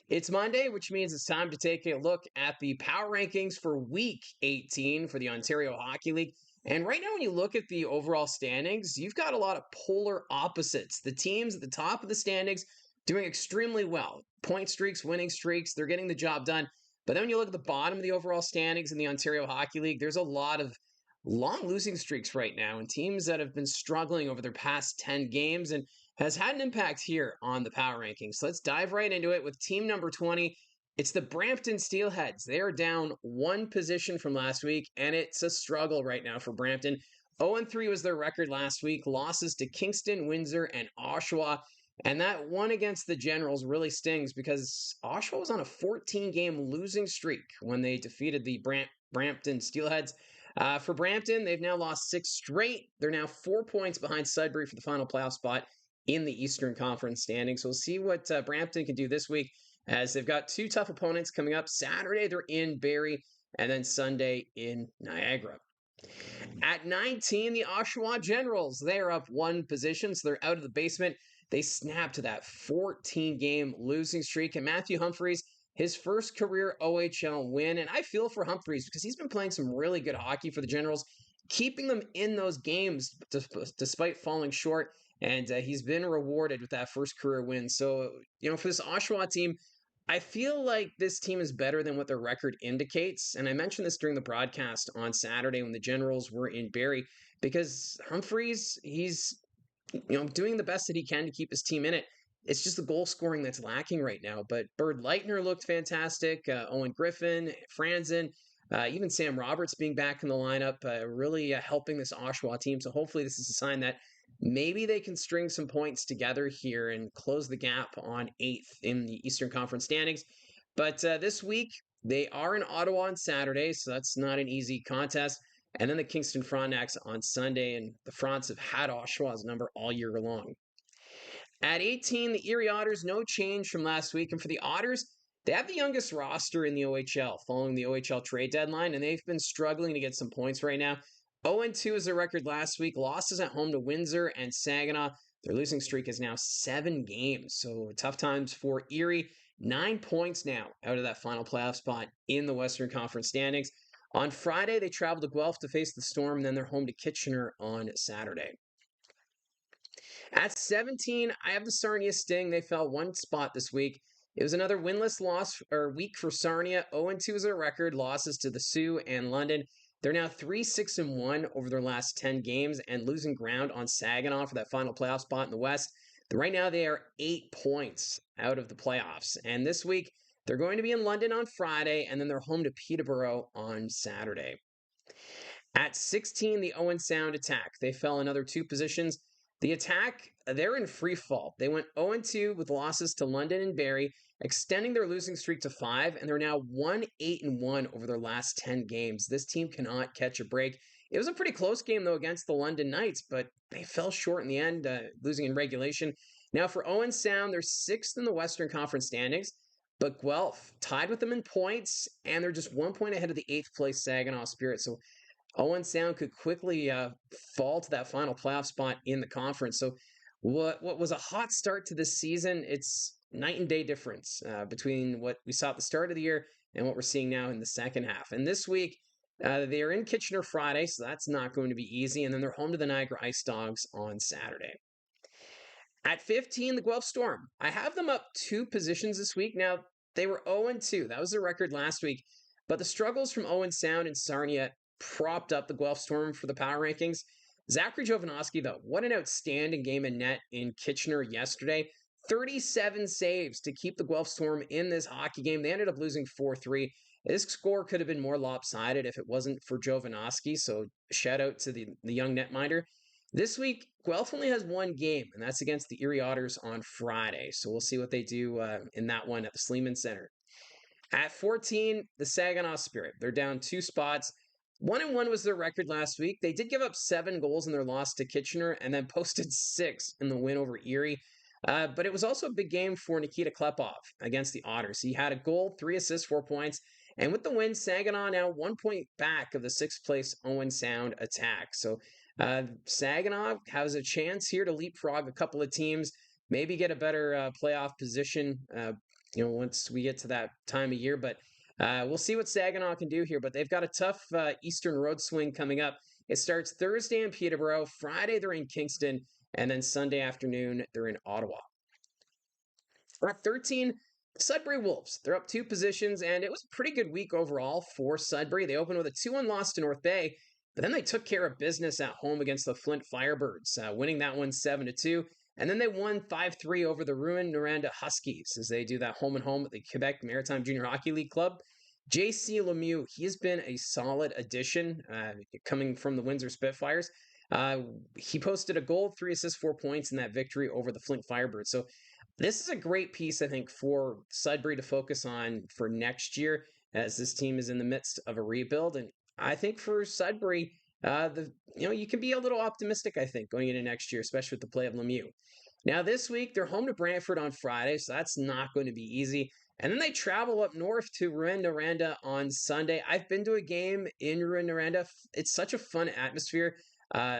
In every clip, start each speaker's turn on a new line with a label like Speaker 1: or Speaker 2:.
Speaker 1: It's Monday, which means it's time to take a look at the power rankings for week 18 for the Ontario Hockey League. And right now, when you look at the overall standings, you've got a lot of polar opposites. The teams at the top of the standings doing extremely well. Point streaks, winning streaks, they're getting the job done. But then when you look at the bottom of the overall standings in the Ontario Hockey League, there's a lot of long losing streaks right now and teams that have been struggling over their past 10 games and has had an impact here on the power rankings. So let's dive right into it with team number 20. It's the Brampton Steelheads. They are down one position from last week, and it's a struggle right now for Brampton. 0-3 was their record last week. Losses to Kingston, Windsor, and Oshawa. And that one against the Generals really stings because Oshawa was on a 14-game losing streak when they defeated the Brampton Steelheads. For Brampton, they've now lost 6 straight. They're now 4 points behind Sudbury for the final playoff spot in the Eastern Conference standings. So we'll see what Brampton can do this week as they've got 2 tough opponents coming up. Saturday, they're in Barrie, and then Sunday in Niagara. At 19, the Oshawa Generals. They are up 1 position, so they're out of the basement. They snapped to that 14-game losing streak, and Matthew Humphreys, his first career OHL win. And I feel for Humphreys because he's been playing some really good hockey for the Generals, keeping them in those games despite falling short. And he's been rewarded with that first career win. So, for this Oshawa team, I feel like this team is better than what their record indicates. And I mentioned this during the broadcast on Saturday when the Generals were in Barrie, because Humphreys, he's doing the best that he can to keep his team in it. It's just the goal scoring that's lacking right now. But Bird Leitner looked fantastic. Owen Griffin, Franzen, even Sam Roberts being back in the lineup, really helping this Oshawa team. So hopefully this is a sign that maybe they can string some points together here and close the gap on 8th in the Eastern Conference standings. But this week, they are in Ottawa on Saturday, so that's not an easy contest. And then the Kingston Frontenacs on Sunday, and the Fronts have had Oshawa's number all year long. At 18, the Erie Otters, no change from last week. And for the Otters, they have the youngest roster in the OHL following the OHL trade deadline, and they've been struggling to get some points right now. 0-2 is their record last week. Losses at home to Windsor and Saginaw. Their losing streak is now 7 games. So tough times for Erie. 9 points now out of that final playoff spot in the Western Conference standings. On Friday, they travel to Guelph to face the Storm, and then they're home to Kitchener on Saturday. At 17, I have the Sarnia Sting. They fell 1 spot this week. It was another winless week for Sarnia. 0-2 is their record. Losses to the Sioux and London. They're now 3-6-1 over their last 10 games and losing ground on Saginaw for that final playoff spot in the West. Right now, they are 8 points out of the playoffs. And this week, they're going to be in London on Friday, and then they're home to Peterborough on Saturday. At 16, the Owen Sound Attack. They fell another 2 positions. The Attack, they're in free fall. They went 0-2 with losses to London and Barrie, extending their losing streak to 5, and they're now 1-8-1 over their last 10 games. This team cannot catch a break. It was a pretty close game, though, against the London Knights, but they fell short in the end, losing in regulation. Now, for Owen Sound, they're 6th in the Western Conference standings, but Guelph tied with them in points, and they're just 1 point ahead of the 8th place Saginaw Spirit. So Owen Sound could quickly fall to that final playoff spot in the conference. So what was a hot start to this season, it's night and day difference between what we saw at the start of the year and what we're seeing now in the second half. And this week, they are in Kitchener Friday, so that's not going to be easy. And then they're home to the Niagara Ice Dogs on Saturday. At 15, the Guelph Storm. I have them up 2 positions this week. Now, they were 0-2. That was their record last week. But the struggles from Owen Sound and Sarnia propped up the Guelph Storm for the power rankings. Zachary Jovanovski, though, what an outstanding game in net in Kitchener yesterday. 37 saves to keep the Guelph Storm in this hockey game. They ended up losing 4-3. This score could have been more lopsided if it wasn't for Jovanovski, so shout out to the young netminder. This week, Guelph only has 1 game, and that's against the Erie Otters on Friday. So we'll see what they do in that one at the Sleeman Center. At 14, the Saginaw Spirit. They're down 2 spots. 1-1 was their record last week. They did give up 7 goals in their loss to Kitchener and then posted 6 in the win over Erie. But it was also a big game for Nikita Klepov against the Otters. He had a goal, 3 assists, 4 points. And with the win, Saginaw now 1 point back of the 6th place Owen Sound Attack. So Saginaw has a chance here to leapfrog a couple of teams, maybe get a better playoff position once we get to that time of year. But we'll see what Saginaw can do here. But they've got a tough Eastern road swing coming up. It starts Thursday in Peterborough, Friday they're in Kingston, and then Sunday afternoon they're in Ottawa. At 13, Sudbury Wolves. They're up two positions, and it was a pretty good week overall for Sudbury. They opened with a 2-1 loss to North Bay, but then they took care of business at home against the Flint Firebirds, winning that one 7-2. And then they won 5-3 over the Rouyn-Noranda Huskies as they do that home and home at the Quebec Maritime Junior Hockey League club. JC Lemieux, he has been a solid addition coming from the Windsor Spitfires. Uh, he posted a goal, 3 assists, 4 points in that victory over the Flint Firebirds. So this is a great piece, I think, for Sudbury to focus on for next year, as this team is in the midst of a rebuild. And I think for Sudbury, you can be a little optimistic, I think, going into next year, especially with the play of Lemieux. Now this week they're home to Brantford on Friday, so that's not going to be easy. And then they travel up north to Rouyn-Noranda on Sunday. I've been to a game in Rouyn-Noranda. It's such a fun atmosphere. Uh,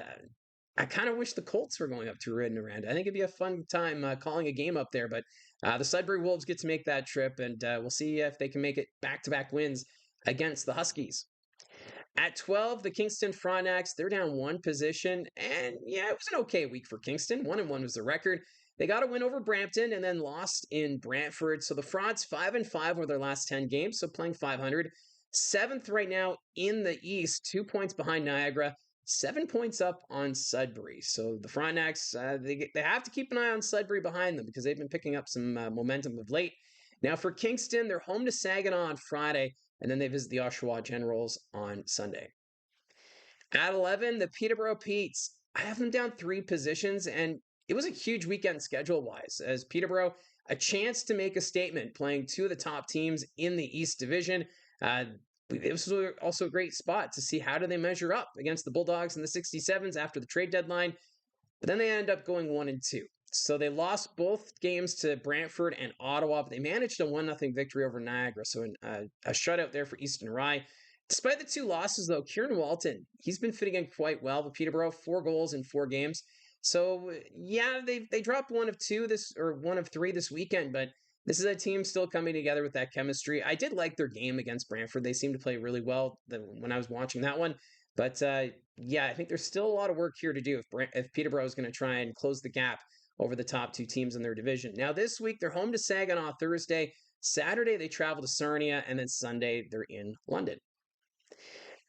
Speaker 1: I kind of wish the Colts were going up to Rouyn-Noranda. I think it'd be a fun time calling a game up there. But the Sudbury Wolves get to make that trip, and we'll see if they can make it back-to-back wins against the Huskies. At 12, the Kingston Frontenacs, they're down one position. And yeah, it was an okay week for Kingston. 1-1 was the record. They got a win over Brampton and then lost in Brantford. So the Frogs 5-5 over their last 10 games, so playing 500. Seventh right now in the East, 2 points behind Niagara, 7 points up on Sudbury. So the Frontenacs, they have to keep an eye on Sudbury behind them because they've been picking up some momentum of late. Now for Kingston, they're home to Saginaw on Friday, and then they visit the Oshawa Generals on Sunday. At 11, the Peterborough Petes. I have them down 3 positions, and it was a huge weekend schedule-wise, as Peterborough, a chance to make a statement, playing 2 of the top teams in the East Division. It was also a great spot to see how do they measure up against the Bulldogs and the 67s after the trade deadline. But then they end up going 1-2. So they lost both games to Brantford and Ottawa, but they managed a 1-0 victory over Niagara. So a shutout there for Easton Rye. Despite the 2 losses, though, Kieran Walton, he's been fitting in quite well with Peterborough, 4 goals in 4 games. So yeah, they dropped 1 of 3 this weekend, but this is a team still coming together with that chemistry. I did like their game against Brantford. They seemed to play really well when I was watching that one. But yeah, I think there's still a lot of work here to do if Peterborough is going to try and close the gap over the top 2 teams in their division. Now this week they're home to Saginaw Thursday. Saturday they travel to Sarnia, and then Sunday they're in London.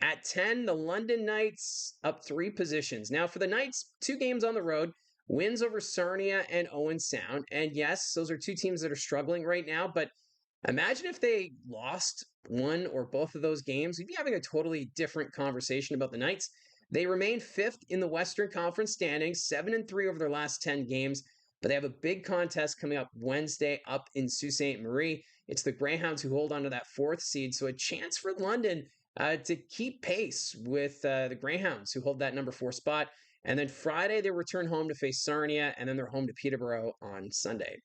Speaker 1: At 10, the London Knights up 3 positions. Now for the Knights, 2 games on the road, wins over Sarnia and Owen Sound. And yes, those are 2 teams that are struggling right now, but imagine if they lost one or both of those games. We'd be having a totally different conversation about the Knights. They remain 5th in the Western Conference standings, 7-3 over their last 10 games, but they have a big contest coming up Wednesday up in Sault Ste. Marie. It's the Greyhounds who hold on to that 4th seed, so a chance for London to keep pace with the Greyhounds who hold that number 4 spot. And then Friday, they return home to face Sarnia, and then they're home to Peterborough on Sunday.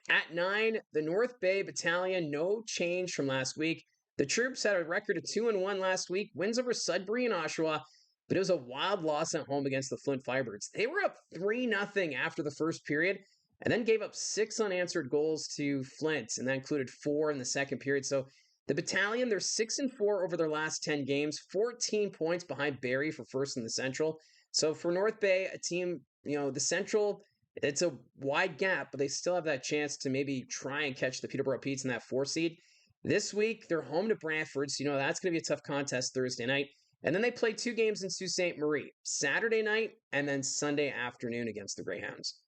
Speaker 1: At 9, the North Bay Battalion, no change from last week. The troops had a record of 2-1 last week, wins over Sudbury and Oshawa, but it was a wild loss at home against the Flint Firebirds. They were up 3-0 after the first period, and then gave up 6 unanswered goals to Flint, and that included 4 in the second period. So the Battalion, they're 6-4 over their last 10 games, 14 points behind Barrie for first in the Central. So for North Bay, a team, the Central, it's a wide gap, but they still have that chance to maybe try and catch the Peterborough Petes in that 4 seed. This week, they're home to Brantford, so that's going to be a tough contest Thursday night. And then they play 2 games in Sault Ste. Marie, Saturday night and then Sunday afternoon against the Greyhounds.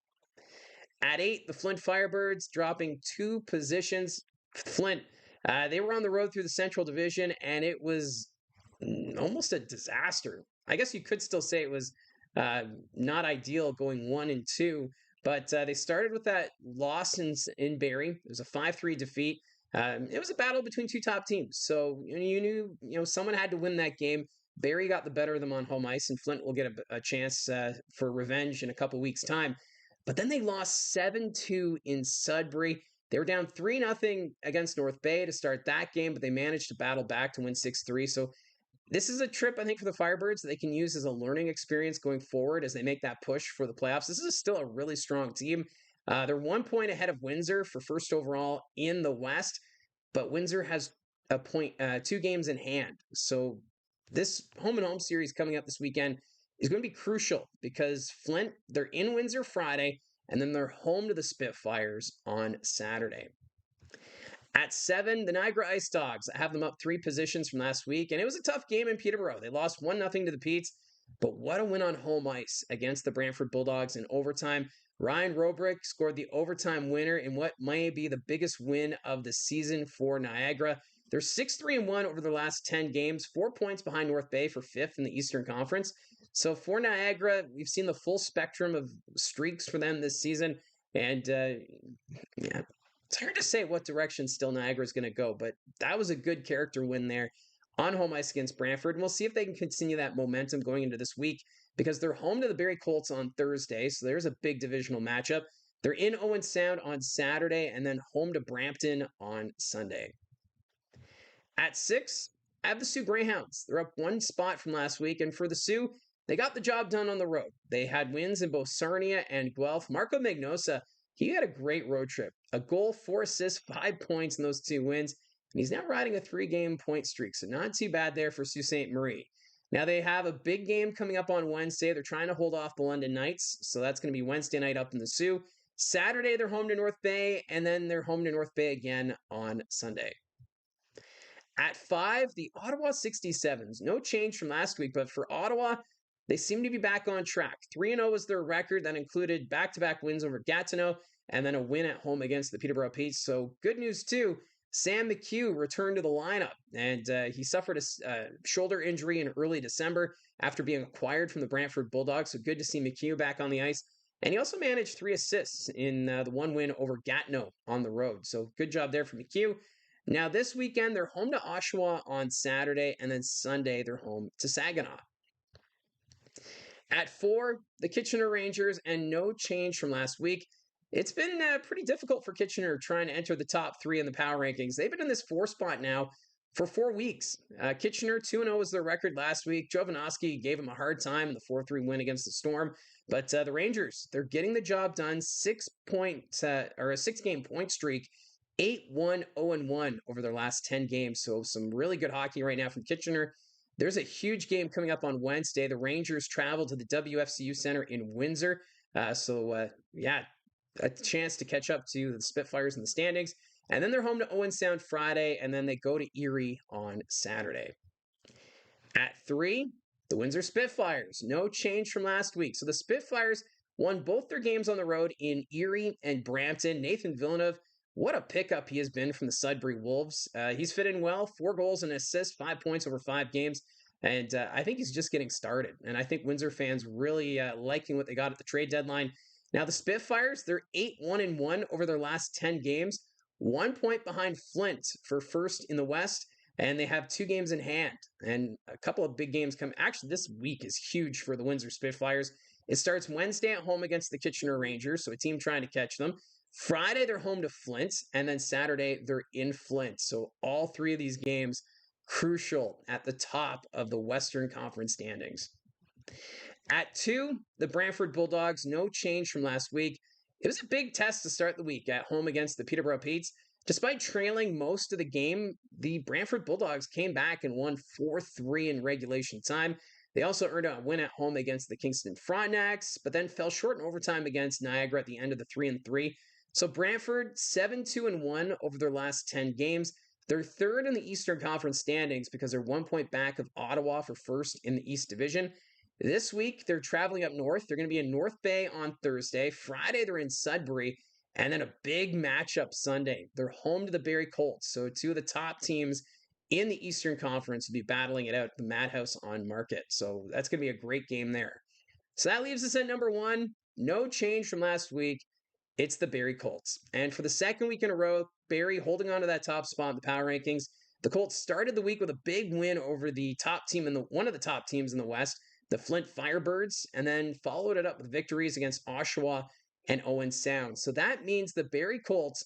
Speaker 1: At 8, the Flint Firebirds dropping 2 positions. Flint, they were on the road through the Central Division, and it was almost a disaster. I guess you could still say it was not ideal going 1-2, but they started with that loss in Barrie. It was a 5-3 defeat. It was a battle between 2 top teams, so you knew someone had to win that game. Barrie got the better of them on home ice, and Flint will get a chance for revenge in a couple weeks' time. But then they lost 7-2 in Sudbury. They were down 3-0 against North Bay to start that game, but they managed to battle back to win 6-3. So this is a trip, I think, for the Firebirds that they can use as a learning experience going forward as they make that push for the playoffs. This is still a really strong team. They're 1 point ahead of Windsor for first overall in the West, but Windsor has 2 games in hand. So this home and home series coming up this weekend is going to be crucial because Flint, they're in Windsor Friday, and then they're home to the Spitfires on Saturday. At 7, the Niagara Ice Dogs. I have them up 3 positions from last week, and it was a tough game in Peterborough. They lost 1-0 to the Petes, but what a win on home ice against the Brantford Bulldogs in overtime. Ryan Robrick scored the overtime winner in what may be the biggest win of the season for Niagara. They're 6-3-1 over their last 10 games, 4 points behind North Bay for 5th in the Eastern Conference. So for Niagara, we've seen the full spectrum of streaks for them this season, and yeah, it's hard to say what direction still Niagara is going to go, but that was a good character win there on home ice against Brantford. And we'll see if they can continue that momentum going into this week because they're home to the Barrie Colts on Thursday. So there's a big divisional matchup. They're in Owen Sound on Saturday and then home to Brampton on Sunday. At 6, I have the Sioux Greyhounds. They're up 1 spot from last week. And for the Sioux, they got the job done on the road. They had wins in both Sarnia and Guelph. Marco Magnosa, he had a great road trip. A goal, 4 assists, 5 points in those 2 wins. And he's now riding a 3-game point streak. So not too bad there for Sault Ste. Marie. Now they have a big game coming up on Wednesday. They're trying to hold off the London Knights. So that's going to be Wednesday night up in the Sioux. Saturday, they're home to North Bay. And then they're home to North Bay again on Sunday. At 5, the Ottawa 67s. No change from last week, but for Ottawa, they seem to be back on track. 3-0 was their record. That included back-to-back wins over Gatineau and then a win at home against the Peterborough Petes. So good news, too. Sam McHugh returned to the lineup, and he suffered a shoulder injury in early December after being acquired from the Brantford Bulldogs. So good to see McHugh back on the ice. And he also managed 3 assists in the one win over Gatineau on the road. So good job there for McHugh. Now, this weekend, they're home to Oshawa on Saturday, and then Sunday, they're home to Saginaw. At 4, the Kitchener Rangers, and no change from last week. It's been pretty difficult for Kitchener trying to enter the top 3 in the power rankings. They've been in this 4 spot now for 4 weeks. Kitchener, 2-0 was their record last week. Jovanovski gave them a hard time in the 4-3 win against the Storm. But the Rangers, they're getting the job done. 6-game point streak. 8-1, 0-1 over their last 10 games. So some really good hockey right now from Kitchener. There's a huge game coming up on Wednesday. The Rangers travel to the WFCU Center in Windsor. A chance to catch up to the Spitfires in the standings. And then they're home to Owen Sound Friday, and then they go to Erie on Saturday. At 3, the Windsor Spitfires. No change from last week. So the Spitfires won both their games on the road in Erie and Brampton. Nathan Villeneuve, what a pickup he has been from the Sudbury Wolves. He's fit in well, 4 goals and assists, 5 points over 5 games. And I think he's just getting started. And I think Windsor fans really liking what they got at the trade deadline. Now, the Spitfires, they're 8-1-1 over their last 10 games. 1 point behind Flint for first in the West. And they have 2 games in hand. And a couple of big games come. Actually, this week is huge for the Windsor Spitfires. It starts Wednesday at home against the Kitchener Rangers, so a team trying to catch them. Friday, they're home to Flint, and then Saturday, they're in Flint. So all 3 of these games, crucial at the top of the Western Conference standings. At 2, the Brantford Bulldogs, no change from last week. It was a big test to start the week at home against the Peterborough Petes. Despite trailing most of the game, the Brantford Bulldogs came back and won 4-3 in regulation time. They also earned a win at home against the Kingston Frontenacs, but then fell short in overtime against Niagara at the end of the 3-3. So Brantford, 7-2-1 over their last 10 games. They're third in the Eastern Conference standings because they're 1 point back of Ottawa for first in the East Division. This week, they're traveling up north. They're going to be in North Bay on Thursday. Friday, they're in Sudbury. And then a big matchup Sunday. They're home to the Barrie Colts. So 2 of the top teams in the Eastern Conference will be battling it out at the Madhouse on Market. So that's going to be a great game there. So that leaves us at number 1. No change from last week. It's the Barrie Colts. And for the second week in a row, Barrie holding on to that top spot in the power rankings. The Colts started the week with a big win over the top team one of the top teams in the West, the Flint Firebirds, and then followed it up with victories against Oshawa and Owen Sound. So that means the Barrie Colts,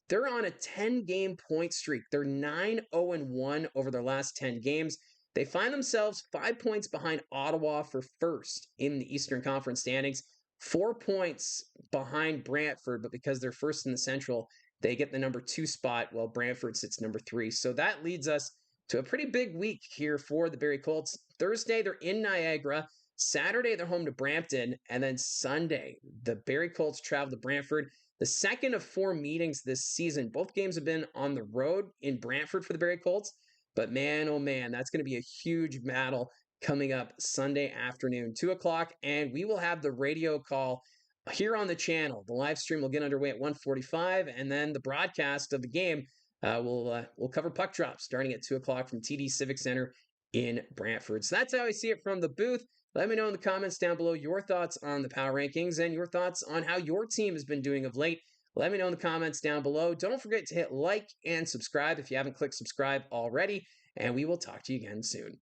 Speaker 1: they're on a 10-game point streak. They're 9-0-1 over their last 10 games. They find themselves 5 points behind Ottawa for first in the Eastern Conference standings. 4 points behind Brantford, but because they're first in the Central, they get the number 2 spot while Brantford sits number 3. So that leads us to a pretty big week here for the Barrie Colts. Thursday, they're in Niagara. Saturday, they're home to Brampton. And then Sunday, the Barrie Colts travel to Brantford. The second of 4 meetings this season. Both games have been on the road in Brantford for the Barrie Colts. But man, oh man, that's going to be a huge battle coming up Sunday afternoon, 2 o'clock. And we will have the radio call here on the channel. The live stream will get underway at 1:45, and then the broadcast of the game will cover puck drops starting at 2 o'clock from TD Civic Center in Brantford. So that's how I see it from the booth. Let me know in the comments down below your thoughts on the power rankings and your thoughts on how your team has been doing of late. Let me know in the comments down below. Don't forget to hit like and subscribe if you haven't clicked subscribe already, and we will talk to you again soon.